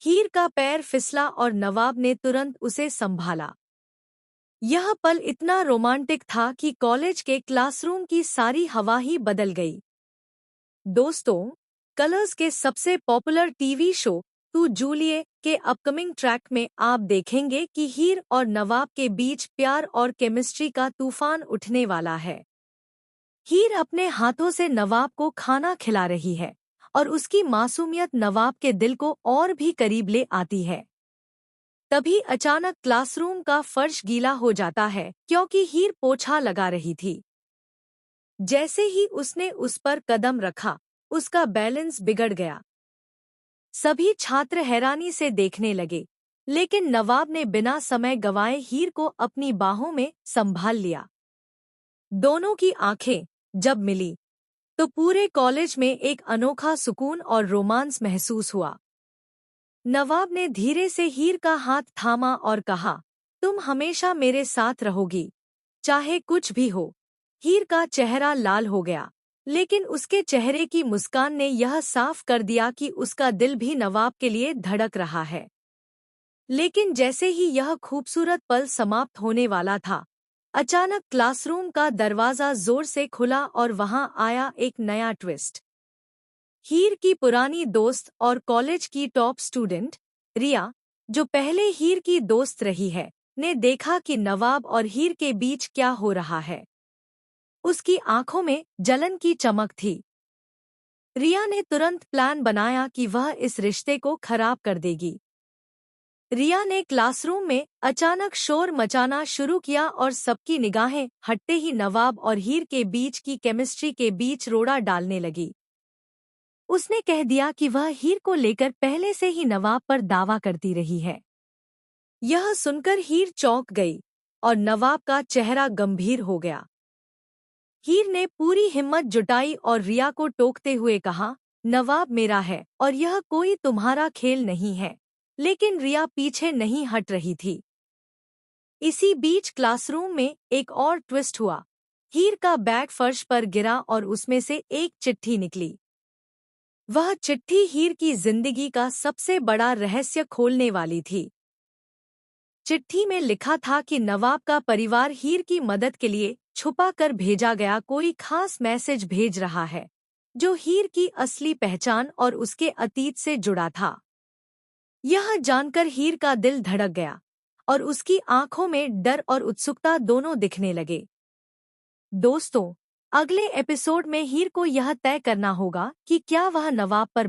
हीर का पैर फिसला और नवाब ने तुरंत उसे संभाला। यह पल इतना रोमांटिक था कि कॉलेज के क्लासरूम की सारी हवा ही बदल गई। दोस्तों, कलर्स के सबसे पॉपुलर टीवी शो तू जूलिए के अपकमिंग ट्रैक में आप देखेंगे कि हीर और नवाब के बीच प्यार और केमिस्ट्री का तूफान उठने वाला है। हीर अपने हाथों से नवाब को खाना खिला रही है और उसकी मासूमियत नवाब के दिल को और भी करीब ले आती है। तभी अचानक क्लासरूम का फर्श गीला हो जाता है क्योंकि हीर पोछा लगा रही थी। जैसे ही उसने उस पर कदम रखा, उसका बैलेंस बिगड़ गया। सभी छात्र हैरानी से देखने लगे, लेकिन नवाब ने बिना समय गंवाए हीर को अपनी बाहों में संभाल लिया। दोनों की आंखें जब मिली, तो पूरे कॉलेज में एक अनोखा सुकून और रोमांस महसूस हुआ। नवाब ने धीरे से हीर का हाथ थामा और कहा, तुम हमेशा मेरे साथ रहोगी, चाहे कुछ भी हो। हीर का चेहरा लाल हो गया, लेकिन उसके चेहरे की मुस्कान ने यह साफ कर दिया कि उसका दिल भी नवाब के लिए धड़क रहा है। लेकिन जैसे ही यह खूबसूरत पल समाप्त होने वाला था, अचानक क्लासरूम का दरवाजा जोर से खुला और वहां आया एक नया ट्विस्ट। हीर की पुरानी दोस्त और कॉलेज की टॉप स्टूडेंट, रिया, जो पहले हीर की दोस्त रही है, ने देखा कि नवाब और हीर के बीच क्या हो रहा है। उसकी आंखों में जलन की चमक थी। रिया ने तुरंत प्लान बनाया कि वह इस रिश्ते को खराब कर देगी। रिया ने क्लासरूम में अचानक शोर मचाना शुरू किया और सबकी निगाहें हटते ही नवाब और हीर के बीच की केमिस्ट्री के बीच रोड़ा डालने लगी। उसने कह दिया कि वह हीर को लेकर पहले से ही नवाब पर दावा करती रही है। यह सुनकर हीर चौंक गई और नवाब का चेहरा गंभीर हो गया। हीर ने पूरी हिम्मत जुटाई और रिया को टोकते हुए कहा, नवाब मेरा है और यह कोई तुम्हारा खेल नहीं है। लेकिन रिया पीछे नहीं हट रही थी। इसी बीच क्लासरूम में एक और ट्विस्ट हुआ। हीर का बैग फर्श पर गिरा और उसमें से एक चिट्ठी निकली। वह चिट्ठी हीर की जिंदगी का सबसे बड़ा रहस्य खोलने वाली थी। चिट्ठी में लिखा था कि नवाब का परिवार हीर की मदद के लिए छुपा कर भेजा गया कोई खास मैसेज भेज रहा है, जो हीर की असली पहचान और उसके अतीत से जुड़ा था। यह जानकर हीर का दिल धड़क गया और उसकी आंखों में डर और उत्सुकता दोनों दिखने लगे। दोस्तों, अगले एपिसोड में हीर को यह तय करना होगा कि क्या वह नवाब पर